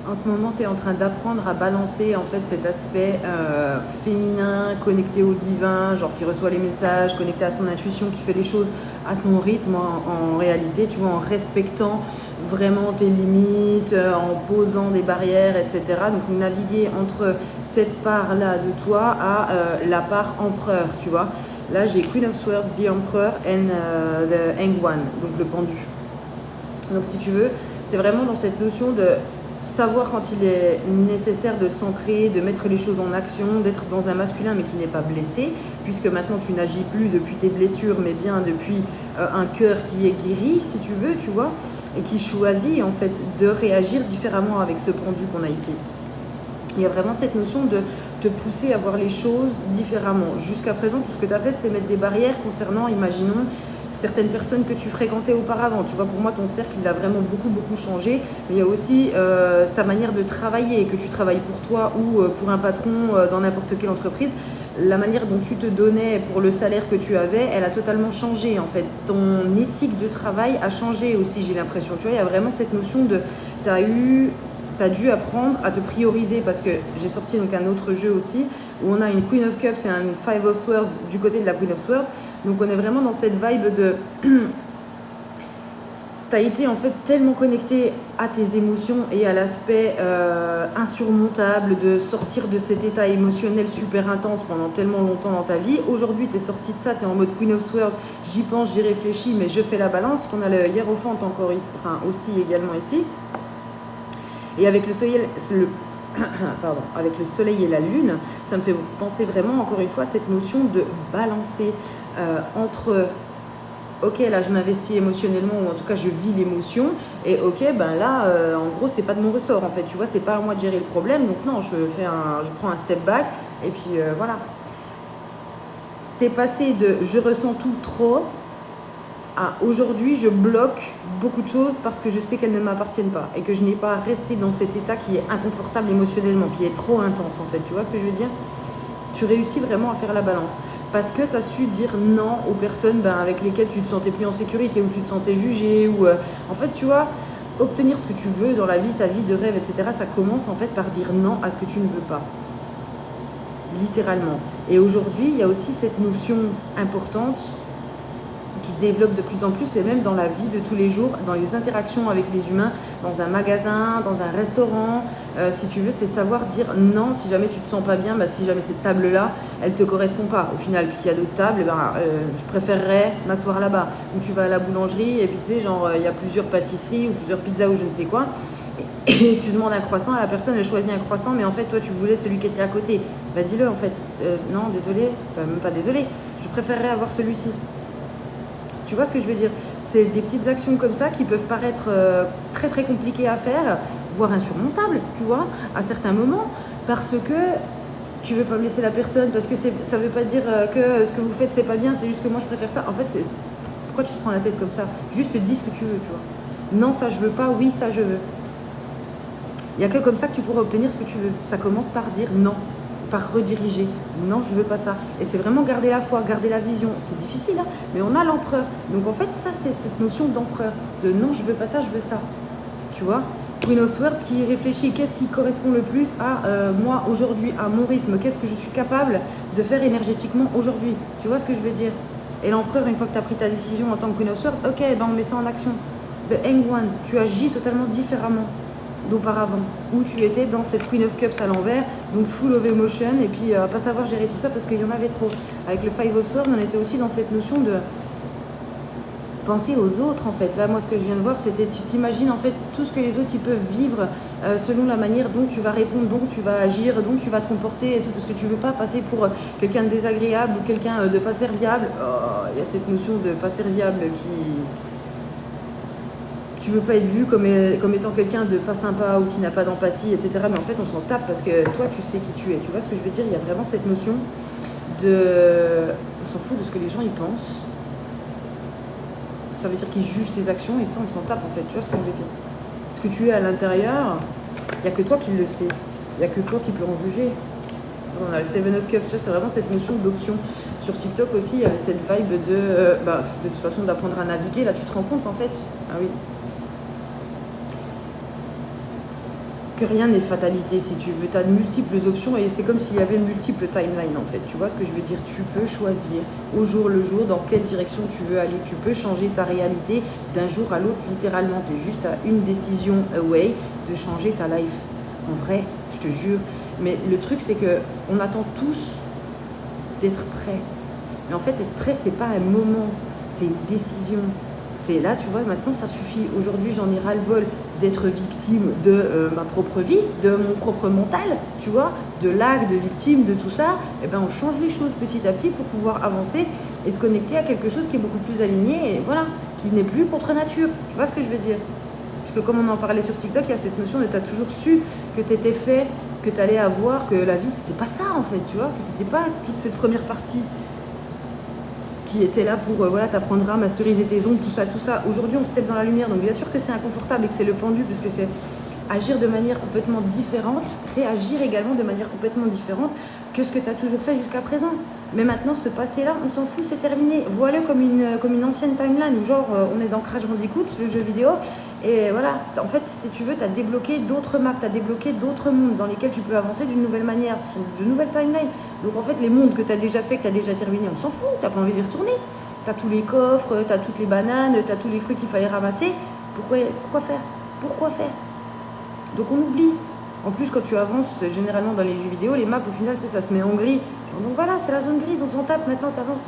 En ce moment, tu es en train d'apprendre à balancer en fait cet aspect féminin, connecté au divin, genre qui reçoit les messages, connecté à son intuition, qui fait les choses à son rythme en réalité, tu vois, en respectant vraiment tes limites, en posant des barrières, etc. Donc naviguer entre cette part-là de toi à la part empereur, tu vois. Là, j'ai Queen of Swords, The Emperor and the Hanged One, donc le pendu. Donc si tu veux, tu es vraiment dans cette notion de savoir quand il est nécessaire de s'ancrer, de mettre les choses en action, d'être dans un masculin mais qui n'est pas blessé, puisque maintenant tu n'agis plus depuis tes blessures, mais bien depuis un cœur qui est guéri, si tu veux, tu vois, et qui choisit en fait de réagir différemment avec ce pendu qu'on a ici. Il y a vraiment cette notion de te pousser à voir les choses différemment. Jusqu'à présent, tout ce que tu as fait, c'était mettre des barrières concernant, imaginons, certaines personnes que tu fréquentais auparavant. Tu vois, pour moi, ton cercle, il a vraiment beaucoup changé. Mais il y a aussi ta manière de travailler, que tu travailles pour toi ou pour un patron dans n'importe quelle entreprise. La manière dont tu te donnais pour le salaire que tu avais, elle a totalement changé, en fait. Ton éthique de travail a changé aussi, j'ai l'impression. Tu vois, il y a vraiment cette notion de... Tu as dû apprendre à te prioriser parce que j'ai sorti donc un autre jeu aussi où on a une Queen of Cups et un Five of Swords du côté de la Queen of Swords. Donc on est vraiment dans cette vibe de... tu as été en fait tellement connecté à tes émotions et à l'aspect insurmontable de sortir de cet état émotionnel super intense pendant tellement longtemps dans ta vie. Aujourd'hui, tu es sorti de ça, tu es en mode Queen of Swords, j'y pense, j'y réfléchis, mais je fais la balance. On a le Hiérophante encore ici, enfin aussi également ici. Et avec le soleil, avec le soleil et la lune, ça me fait penser vraiment, encore une fois, à cette notion de balancer entre ok, là je m'investis émotionnellement, ou en tout cas je vis l'émotion, et ok, ben là, en gros, c'est pas de mon ressort, en fait, tu vois, c'est pas à moi de gérer le problème, donc non, je prends un step back, et puis voilà. T'es passé de je ressens tout trop à aujourd'hui, je bloque beaucoup de choses parce que je sais qu'elles ne m'appartiennent pas et que je n'ai pas à rester dans cet état qui est inconfortable émotionnellement, qui est trop intense en fait. Tu vois ce que je veux dire? Tu réussis vraiment à faire la balance parce que tu as su dire non aux personnes avec lesquelles tu te sentais plus en sécurité ou tu te sentais jugé ou en fait tu vois, obtenir ce que tu veux dans la vie, ta vie de rêve, etc. Ça commence en fait par dire non à ce que tu ne veux pas. Littéralement. Et aujourd'hui, il y a aussi cette notion importante qui se développe de plus en plus et même dans la vie de tous les jours, dans les interactions avec les humains, dans un magasin, dans un restaurant, si tu veux, c'est savoir dire non si jamais tu te sens pas bien, si jamais cette table-là, elle te correspond pas au final, puis qu'il y a d'autres tables, je préférerais m'asseoir là-bas. Ou tu vas à la boulangerie et puis tu sais, genre, il y a plusieurs pâtisseries ou plusieurs pizzas ou je ne sais quoi, et tu demandes un croissant, à la personne elle choisit un croissant, mais en fait toi tu voulais celui qui était à côté. Bah dis-le en fait, non désolé, même pas désolé, je préférerais avoir celui-ci. Tu vois ce que je veux dire? C'est des petites actions comme ça qui peuvent paraître très compliquées à faire, voire insurmontables, tu vois, à certains moments, parce que tu veux pas blesser la personne, parce que ça veut pas dire que ce que vous faites c'est pas bien, c'est juste que moi je préfère ça. En fait, pourquoi tu te prends la tête comme ça? Juste dis ce que tu veux, tu vois. Non, ça je veux pas, oui, ça je veux. Il n'y a que comme ça que tu pourras obtenir ce que tu veux. Ça commence par dire non, par rediriger. Non, je veux pas ça. Et c'est vraiment garder la foi, garder la vision. C'est difficile, hein, mais on a l'empereur. Donc en fait, ça, c'est cette notion d'empereur. De non, je veux pas ça, je veux ça. Tu vois, Queen of Swords qui réfléchit, qu'est-ce qui correspond le plus à moi aujourd'hui, à mon rythme, qu'est-ce que je suis capable de faire énergétiquement aujourd'hui. Tu vois ce que je veux dire? Et l'empereur, une fois que tu as pris ta décision en tant que Queen of Swords, ok, on met ça en action. The Hanged One, tu agis totalement différemment d'auparavant, où tu étais dans cette Queen of Cups à l'envers, donc full of emotion, et puis pas savoir gérer tout ça parce qu'il y en avait trop. Avec le Five of Swords, on était aussi dans cette notion de penser aux autres en fait. Là, moi, ce que je viens de voir, c'était, tu t'imagines en fait tout ce que les autres ils peuvent vivre selon la manière dont tu vas répondre, dont tu vas agir, dont tu vas te comporter et tout, parce que tu veux pas passer pour quelqu'un de désagréable ou quelqu'un de pas serviable. Oh, il y a cette notion de pas serviable qui... Tu veux pas être vu comme étant quelqu'un de pas sympa ou qui n'a pas d'empathie, etc. Mais en fait, on s'en tape parce que toi, tu sais qui tu es. Tu vois ce que je veux dire? Il y a vraiment cette notion de... On s'en fout de ce que les gens y pensent. Ça veut dire qu'ils jugent tes actions et ça, on s'en tape en fait. Tu vois ce que je veux dire? Ce que tu es à l'intérieur, il n'y a que toi qui le sais. Il n'y a que toi qui peux en juger. On a le Seven of Cups, c'est vraiment cette notion d'option. Sur TikTok aussi, il y avait cette vibe de toute façon, d'apprendre à naviguer. Là, tu te rends compte qu'en fait, ah oui, que rien n'est fatalité si tu veux. Tu as de multiples options et c'est comme s'il y avait une multiple timeline en fait. Tu vois ce que je veux dire? Tu peux choisir au jour le jour dans quelle direction tu veux aller. Tu peux changer ta réalité d'un jour à l'autre littéralement. Tu es juste à une décision away de changer ta life. En vrai, je te jure. Mais le truc c'est que on attend tous d'être prêts. Mais en fait, être prêt, c'est pas un moment, c'est une décision. C'est là, tu vois, maintenant ça suffit. Aujourd'hui, j'en ai ras-le-bol d'être victime de ma propre vie, de mon propre mental, tu vois, de l'acte, de victime, de tout ça. Et ben, on change les choses petit à petit pour pouvoir avancer et se connecter à quelque chose qui est beaucoup plus aligné et voilà, qui n'est plus contre nature. Tu vois ce que je veux dire? Parce que comme on en parlait sur TikTok, il y a cette notion de tu as toujours su que tu étais fait, que tu allais avoir, que la vie, c'était pas ça en fait, tu vois, que c'était pas toute cette première partie qui était là pour voilà, t'apprendre à masteriser tes ongles, tout ça, tout ça. Aujourd'hui, on step dans la lumière, donc bien sûr que c'est inconfortable et que c'est le pendu, parce que c'est agir de manière complètement différente, réagir également de manière complètement différente que ce que tu as toujours fait jusqu'à présent. Mais maintenant, ce passé-là, on s'en fout, c'est terminé. Vois-le comme une ancienne timeline où genre on est dans Crash Bandicoot, le jeu vidéo, et voilà, en fait, si tu veux, tu as débloqué d'autres maps, tu as débloqué d'autres mondes dans lesquels tu peux avancer d'une nouvelle manière. Ce sont de nouvelles timelines. Donc en fait, les mondes que tu as déjà fait, que tu as déjà terminé, on s'en fout, tu n'as pas envie d'y retourner. Tu as tous les coffres, tu as toutes les bananes, tu as tous les fruits qu'il fallait ramasser. Pourquoi faire? Pourquoi faire? Donc on oublie. En plus, quand tu avances, généralement dans les jeux vidéo, les maps, au final, ça se met en gris. Donc voilà, c'est la zone grise, on s'en tape maintenant, tu avances,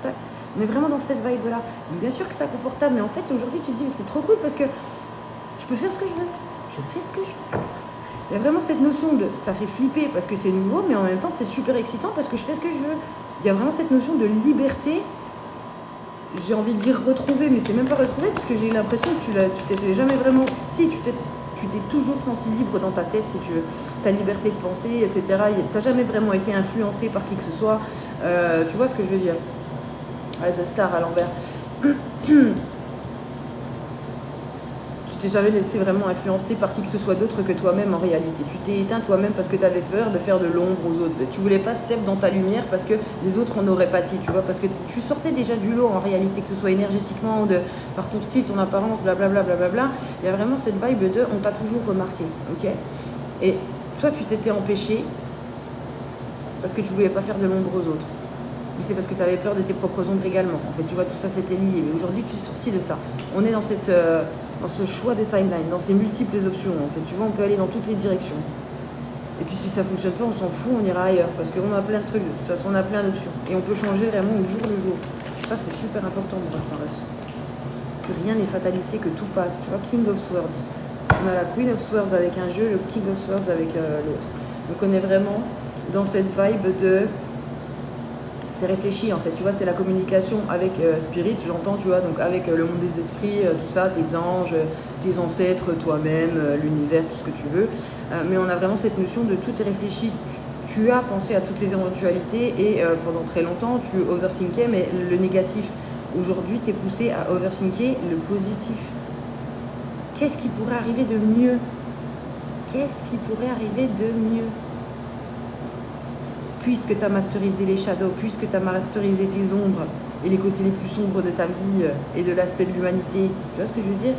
tac. On est vraiment dans cette vibe-là. Bien sûr que c'est inconfortable, mais en fait, aujourd'hui, tu te dis, mais c'est trop cool parce que je peux faire ce que je veux. Je fais ce que je veux. Il y a vraiment cette notion de, ça fait flipper parce que c'est nouveau, mais en même temps, c'est super excitant parce que je fais ce que je veux. Il y a vraiment cette notion de liberté. J'ai envie de dire retrouver, mais c'est même pas retrouver parce que j'ai eu l'impression que tu t'étais jamais vraiment... Si, tu t'es toujours senti libre dans ta tête, si tu veux, ta liberté de penser, etc. Tu n'as jamais vraiment été influencé par qui que ce soit. Tu vois ce que je veux dire? Ouais, The Star à l'envers. Tu t'es jamais laissé vraiment influencer par qui que ce soit d'autre que toi-même en réalité. Tu t'es éteint toi-même parce que tu avais peur de faire de l'ombre aux autres. Tu voulais pas step dans ta lumière parce que les autres en auraient pâti, tu vois, parce que tu sortais déjà du lot en réalité, que ce soit énergétiquement, par ton style, ton apparence, blablabla. Il y a vraiment cette vibe de on t'a toujours remarqué, ok? Et toi, tu t'étais empêché parce que tu voulais pas faire de l'ombre aux autres. Mais c'est parce que tu avais peur de tes propres ombres également. En fait, tu vois, tout ça, c'était lié. Mais aujourd'hui, tu es sorti de ça. On est dans ce choix de timeline, dans ces multiples options. En fait, tu vois, on peut aller dans toutes les directions. Et puis, si ça ne fonctionne pas, on s'en fout, on ira ailleurs. Parce qu'on a plein de trucs. De toute façon, on a plein d'options. Et on peut changer vraiment au jour le jour. Ça, c'est super important, que rien n'est fatalité, que tout passe. Tu vois, King of Swords. On a la Queen of Swords avec un jeu, le King of Swords avec l'autre. Donc, on est vraiment dans cette vibe de... C'est réfléchi en fait, tu vois, c'est la communication avec Spirit, j'entends, tu vois, donc avec le monde des esprits, tout ça, tes anges, tes ancêtres, toi-même, l'univers, tout ce que tu veux. Mais on a vraiment cette notion de tout est réfléchi. Tu as pensé à toutes les éventualités et pendant très longtemps, tu overthinkais, mais le négatif. Aujourd'hui, tu es poussé à overthinker le positif. Qu'est-ce qui pourrait arriver de mieux? Qu'est-ce qui pourrait arriver de mieux? Puisque tu as masterisé les shadows, puisque tu as masterisé tes ombres et les côtés les plus sombres de ta vie et de l'aspect de l'humanité. Tu vois ce que je veux dire?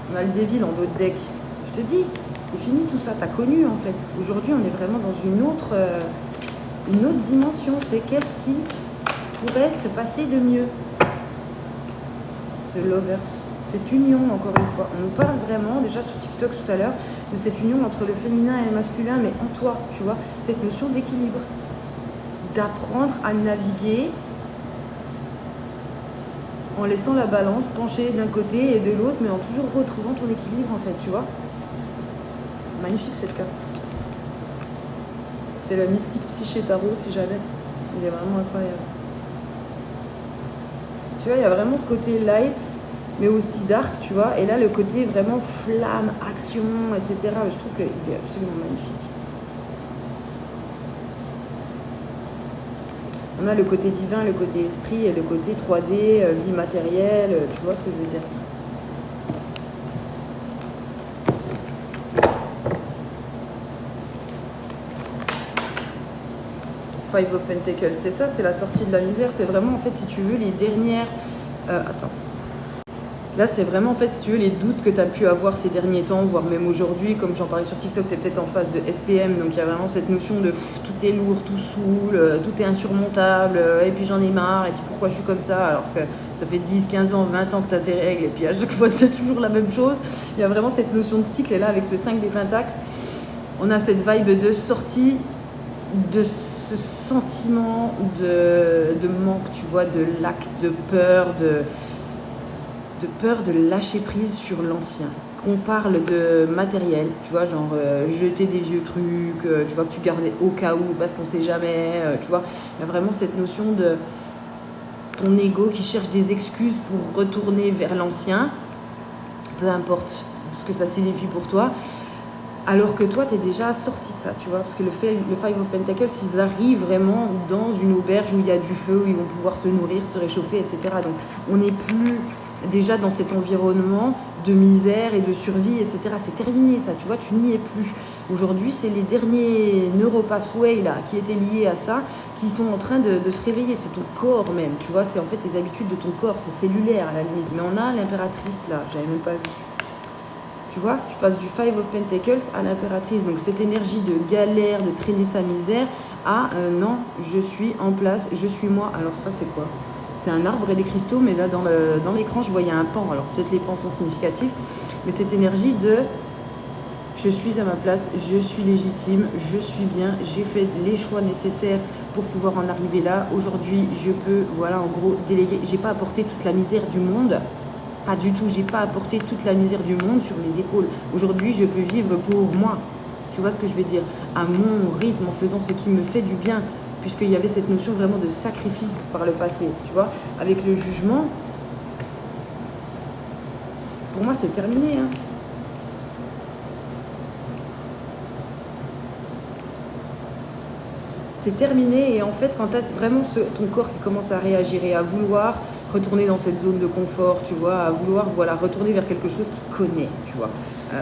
On a le Devil en votre deck. Je te dis, c'est fini tout ça, tu as connu en fait. Aujourd'hui, on est vraiment dans une autre dimension. C'est qu'est-ce qui pourrait se passer de mieux? The Lovers. Cette union, encore une fois, on nous parle vraiment, déjà sur TikTok tout à l'heure, de cette union entre le féminin et le masculin, mais en toi, tu vois, cette notion d'équilibre, d'apprendre à naviguer en laissant la balance pencher d'un côté et de l'autre, mais en toujours retrouvant ton équilibre, en fait, tu vois. Magnifique cette carte. C'est le Mystique Psyché Tarot, si jamais. Il est vraiment incroyable. Tu vois, il y a vraiment ce côté light, mais aussi dark, tu vois. Et là, le côté vraiment flamme, action, etc. Je trouve qu'il est absolument magnifique. On a le côté divin, le côté esprit et le côté 3D, vie matérielle, tu vois ce que je veux dire. Five of Pentacles, c'est ça, c'est la sortie de la misère. C'est vraiment, en fait, si tu veux, les dernières... attends. Là, c'est vraiment, en fait, si tu veux, les doutes que tu as pu avoir ces derniers temps, voire même aujourd'hui, comme j'en parlais sur TikTok, tu es peut-être en phase de SPM, donc il y a vraiment cette notion de tout est lourd, tout saoule, tout est insurmontable, et puis j'en ai marre, et puis pourquoi je suis comme ça, alors que ça fait 10, 15 ans, 20 ans que tu as tes règles, et puis à chaque fois, c'est toujours la même chose. Il y a vraiment cette notion de cycle, et là, avec ce 5 des pentacles, on a cette vibe de sortie de ce sentiment de manque, tu vois, de lac, de peur de lâcher prise sur l'ancien. Qu'on parle de matériel, tu vois, genre jeter des vieux trucs, tu vois, que tu gardais au cas où parce qu'on sait jamais, tu vois. Il y a vraiment cette notion de ton ego qui cherche des excuses pour retourner vers l'ancien, peu importe ce que ça signifie pour toi. Alors que toi, tu es déjà sorti de ça, tu vois. Parce que le Five of Pentacles, ils arrivent vraiment dans une auberge où il y a du feu, où ils vont pouvoir se nourrir, se réchauffer, etc. Donc, on n'est plus déjà dans cet environnement de misère et de survie, etc. C'est terminé, ça, tu vois, tu n'y es plus. Aujourd'hui, c'est les derniers neuropathways, là, qui étaient liés à ça, qui sont en train de se réveiller. C'est ton corps même, tu vois. C'est en fait les habitudes de ton corps, c'est cellulaire, à la limite. Mais on a l'impératrice, là, j'avais même pas vu. Tu vois, tu passes du Five of Pentacles à l'impératrice. Donc cette énergie de galère, de traîner sa misère, à non, je suis en place, je suis moi. Alors ça, c'est quoi? C'est un arbre et des cristaux, mais là, dans l'écran, je voyais un pan. Alors peut-être les pans sont significatifs, mais cette énergie de je suis à ma place, je suis légitime, je suis bien, j'ai fait les choix nécessaires pour pouvoir en arriver là. Aujourd'hui, je peux, voilà, en gros, déléguer. J'ai pas apporté toute la misère du monde. Pas du tout, j'ai pas apporté toute la misère du monde sur mes épaules. Aujourd'hui, je peux vivre pour moi. Tu vois ce que je veux dire? À mon rythme, en faisant ce qui me fait du bien. Puisqu'il y avait cette notion vraiment de sacrifice par le passé. Tu vois? Avec le jugement, pour moi, c'est terminé. Hein. C'est terminé. Et en fait, quand tu as vraiment ton corps qui commence à réagir et à vouloir retourner dans cette zone de confort, tu vois, à vouloir retourner vers quelque chose qu'il connaît, tu vois,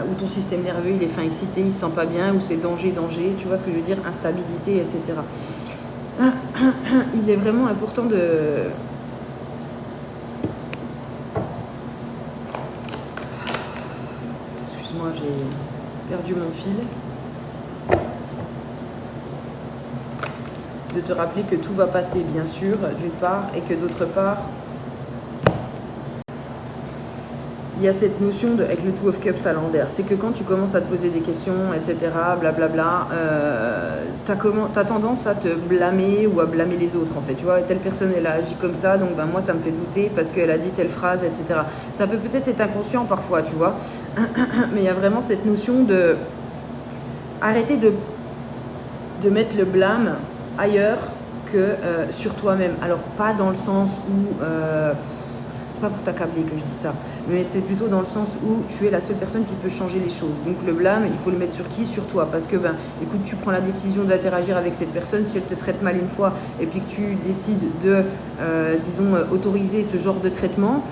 où ton système nerveux, il est fin excité, il se sent pas bien, où c'est danger, tu vois ce que je veux dire, instabilité, etc. Il est vraiment important de... Excuse-moi, j'ai perdu mon fil. De te rappeler que tout va passer, bien sûr, d'une part, et que d'autre part, il y a cette notion avec le Two of Cups à l'envers. C'est que quand tu commences à te poser des questions, etc., blablabla, t'as tendance à te blâmer ou à blâmer les autres, en fait. Tu vois, telle personne, elle a agi comme ça, donc ben, moi, ça me fait douter parce qu'elle a dit telle phrase, etc. Ça peut peut-être être inconscient parfois, tu vois. Mais il y a vraiment cette notion de... Arrêter de mettre le blâme ailleurs que sur toi-même. Alors, pas dans le sens où... c'est pas pour t'accabler que je dis ça, mais c'est plutôt dans le sens où tu es la seule personne qui peut changer les choses. Donc le blâme, il faut le mettre sur qui? Sur toi. Parce que, écoute, tu prends la décision d'interagir avec cette personne, si elle te traite mal une fois, et puis que tu décides de, disons, autoriser ce genre de traitement,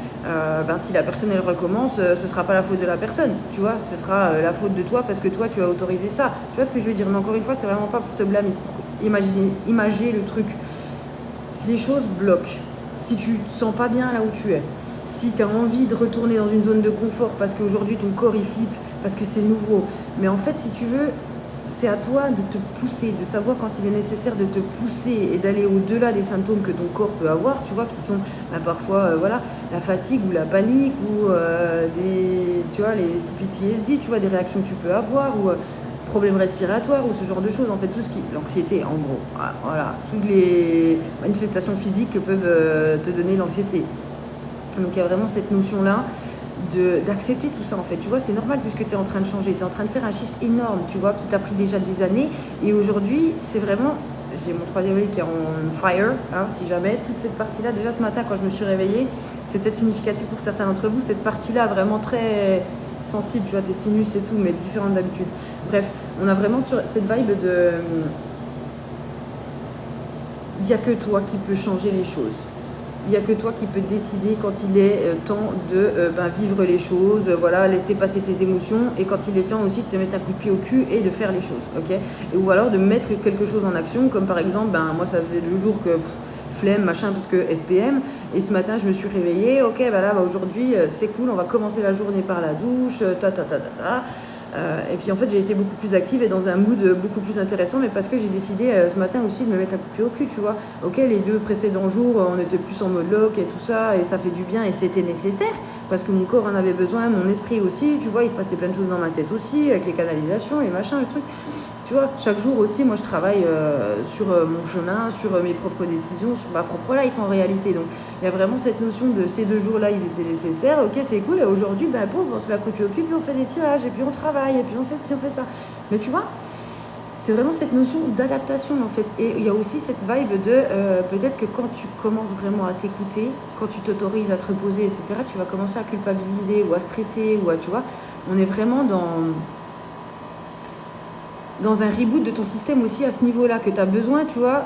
si la personne, elle recommence, ce sera pas la faute de la personne, tu vois, ce sera la faute de toi parce que toi, tu as autorisé ça. Tu vois ce que je veux dire? Mais encore une fois, c'est vraiment pas pour te blâmer, c'est pour imaginer le truc. Si les choses bloquent, si tu te sens pas bien là où tu es, si tu as envie de retourner dans une zone de confort parce qu'aujourd'hui ton corps il flippe, parce que c'est nouveau, mais en fait si tu veux, c'est à toi de te pousser, de savoir quand il est nécessaire de te pousser et d'aller au-delà des symptômes que ton corps peut avoir, tu vois, qui sont parfois la fatigue ou la panique ou tu vois, les PTSD, tu vois, des réactions que tu peux avoir ou problèmes respiratoires ou ce genre de choses, en fait, tout ce qui... L'anxiété, en gros, voilà, toutes les manifestations physiques que peuvent te donner l'anxiété. Donc il y a vraiment cette notion-là d'accepter tout ça, en fait. Tu vois, c'est normal puisque tu es en train de changer, tu es en train de faire un shift énorme, tu vois, qui t'a pris déjà des années. Et aujourd'hui, c'est vraiment... J'ai mon troisième œil qui est en fire, hein, si jamais. Toute cette partie-là, déjà ce matin, quand je me suis réveillée, c'est peut-être significatif pour certains d'entre vous, cette partie-là vraiment très... sensible, tu vois, tes sinus et tout, mais différentes d'habitude. Bref, on a vraiment sur cette vibe de... Il n'y a que toi qui peux changer les choses. Il n'y a que toi qui peux décider quand il est temps de vivre les choses, voilà, laisser passer tes émotions, et quand il est temps aussi de te mettre un coup de pied au cul et de faire les choses, ok? Ou alors de mettre quelque chose en action, comme par exemple, moi ça faisait 2 jours que flemme, machin, parce que SPM. Et ce matin, je me suis réveillée, ok, bah là, bah, aujourd'hui, c'est cool, on va commencer la journée par la douche, et puis en fait, j'ai été beaucoup plus active et dans un mood beaucoup plus intéressant, mais parce que j'ai décidé ce matin aussi de me mettre un coup de pied au cul, tu vois. Ok, les 2 précédents jours, on était plus en mode lock et tout ça, et ça fait du bien et c'était nécessaire, parce que mon corps en avait besoin, mon esprit aussi, tu vois, il se passait plein de choses dans ma tête aussi, avec les canalisations, les machins, les trucs. Tu vois, chaque jour aussi, moi, je travaille sur mon chemin, sur mes propres décisions, sur ma propre life en réalité. Donc, il y a vraiment cette notion de ces 2 jours-là, ils étaient nécessaires. Ok, c'est cool. Et aujourd'hui, ben, on se la coupe au cul, puis on fait des tirages, et puis on travaille, et puis on fait ci, on fait ça. Mais tu vois, c'est vraiment cette notion d'adaptation, en fait. Et il y a aussi cette vibe de peut-être que quand tu commences vraiment à t'écouter, quand tu t'autorises à te reposer, etc., tu vas commencer à culpabiliser ou à stresser, ou à, tu vois, on est vraiment dans un reboot de ton système aussi à ce niveau-là que tu as besoin, tu vois.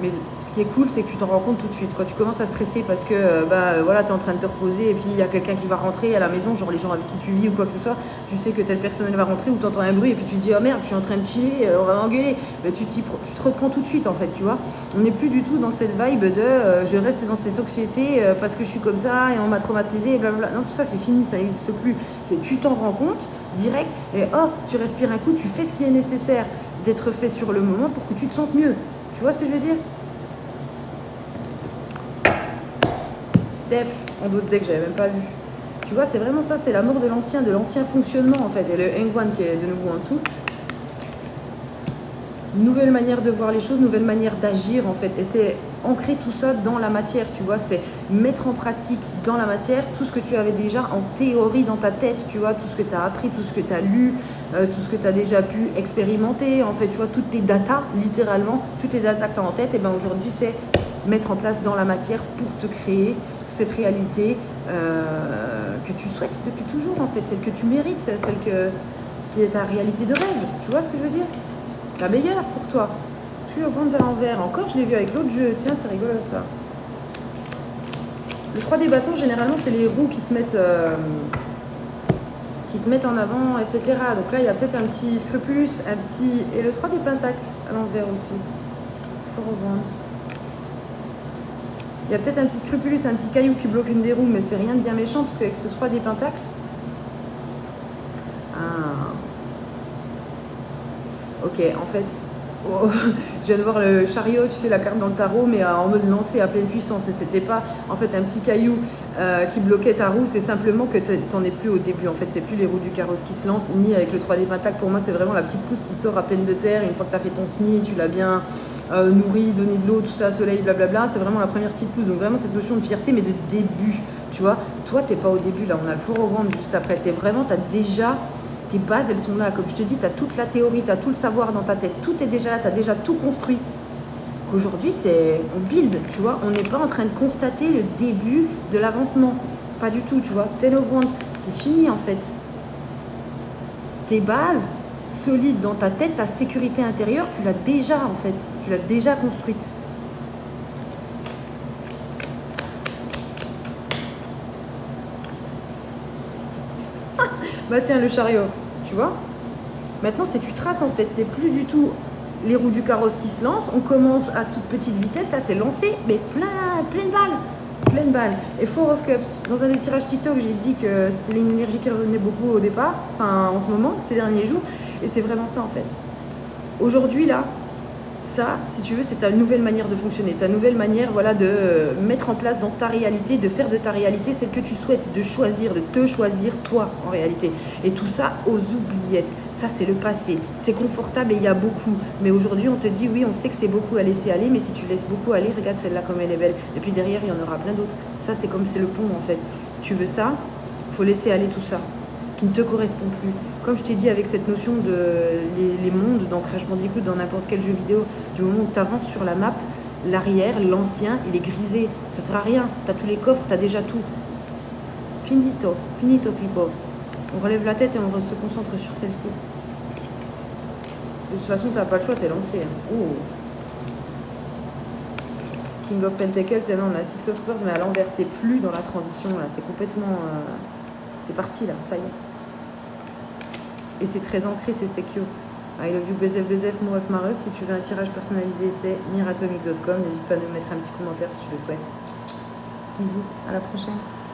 Mais ce qui est cool, c'est que tu t'en rends compte tout de suite. Quand tu commences à stresser parce que voilà, tu es en train de te reposer et puis il y a quelqu'un qui va rentrer à la maison, genre les gens avec qui tu vis ou quoi que ce soit, tu sais que telle personne elle va rentrer ou tu entends un bruit et puis tu te dis oh merde, je suis en train de chiller, on va m'engueuler. Mais tu te reprends tout de suite en fait, tu vois. On n'est plus du tout dans cette vibe de je reste dans cette anxiété parce que je suis comme ça et on m'a traumatisé et blablabla. Non, tout ça c'est fini, ça n'existe plus. Tu t'en rends compte direct et tu respires un coup, tu fais ce qui est nécessaire d'être fait sur le moment pour que tu te sentes mieux. Tu vois ce que je veux dire? Def, en d'autres decks, j'avais même pas vu. Tu vois, c'est vraiment ça, c'est la mort de l'ancien fonctionnement en fait. Et le Hangwan qui est de nouveau en dessous. Nouvelle manière de voir les choses, nouvelle manière d'agir en fait. Et c'est ancrer tout ça dans la matière, tu vois. C'est mettre en pratique dans la matière tout ce que tu avais déjà en théorie dans ta tête, tu vois. Tout ce que tu as appris, tout ce que tu as lu, tout ce que tu as déjà pu expérimenter. En fait, tu vois, toutes tes datas, littéralement, toutes les datas que tu as en tête, et bien aujourd'hui, c'est mettre en place dans la matière pour te créer cette réalité que tu souhaites depuis toujours, en fait. Celle que tu mérites, celle qui est ta réalité de rêve. Tu vois ce que je veux dire? La meilleure pour toi. Tu Wands à l'envers. Encore, je l'ai vu avec l'autre jeu. Tiens, c'est rigolo ça. Le 3 des bâtons, généralement, c'est les roues qui se mettent en avant, etc. Donc là, il y a peut-être un petit scrupulus, et le 3 des pentacles à l'envers aussi. Four of Wands. Il y a peut-être un petit scrupulus, un petit caillou qui bloque une des roues, mais c'est rien de bien méchant, parce qu'avec ce 3 des pentacles... Ok, en fait, je viens de voir le chariot, tu sais, la carte dans le tarot, mais en mode lancé à pleine puissance. Et c'était pas, en fait, un petit caillou qui bloquait ta roue, c'est simplement que t'en es plus au début. En fait, c'est plus les roues du carrosse qui se lancent, ni avec le 3D Pentacle. Pour moi, c'est vraiment la petite pousse qui sort à peine de terre. Une fois que tu as fait ton semis, tu l'as bien nourri, donné de l'eau, tout ça, soleil, blablabla. C'est vraiment la première petite pousse. Donc, vraiment, cette notion de fierté, mais de début. Tu vois, toi, t'es pas au début, là. On a le Four of Wands juste après. T'as déjà... Tes bases, elles sont là. Comme je te dis, tu as toute la théorie, tu as tout le savoir dans ta tête. Tout est déjà là, tu as déjà tout construit. Aujourd'hui, on build, tu vois. On n'est pas en train de constater le début de l'avancement. Pas du tout, tu vois. Ten of Wands, c'est fini, en fait. Tes bases solides dans ta tête, ta sécurité intérieure, tu l'as déjà, en fait. Tu l'as déjà construite. Bah tiens, le chariot, tu vois. Maintenant, c'est tu traces en fait. T'es plus du tout les roues du carrosse qui se lancent. On commence à toute petite vitesse. Là, t'es lancé, mais pleine balle. Et Four of Cups. Dans un des tirages TikTok, j'ai dit que c'était une énergie qui revenait beaucoup au départ, enfin en ce moment, ces derniers jours. Et c'est vraiment ça en fait. Aujourd'hui, là, ça, si tu veux, c'est ta nouvelle manière de fonctionner, ta nouvelle manière, voilà, de mettre en place dans ta réalité, de faire de ta réalité celle que tu souhaites, de choisir, de te choisir toi en réalité. Et tout ça aux oubliettes. Ça, c'est le passé. C'est confortable et il y a beaucoup. Mais aujourd'hui, on te dit, oui, on sait que c'est beaucoup à laisser aller, mais si tu laisses beaucoup aller, regarde celle-là comme elle est belle. Et puis derrière, il y en aura plein d'autres. Ça, c'est comme c'est le pont en fait. Tu veux ça, il faut laisser aller tout ça qui ne te correspond plus. Comme je t'ai dit avec cette notion de les mondes dans Crash Bandicoot, dans n'importe quel jeu vidéo, du moment où tu avances sur la map, l'arrière, l'ancien, il est grisé. Ça sert à rien. Tu as tous les coffres, tu as déjà tout. Finito, people. On relève la tête et on se concentre sur celle-ci. De toute façon, tu n'as pas le choix, tu es lancé. Oh. King of Pentacles, et non, on a Six of Swords, mais à l'envers, t'es plus dans la transition, là. T'es complètement... t'es parti, là, ça y est. Et c'est très ancré, c'est secure. I love you, BZF, BZF, Mouref Mareuse. Si tu veux un tirage personnalisé, c'est miratomic.com. N'hésite pas à nous mettre un petit commentaire si tu le souhaites. Bisous, à la prochaine.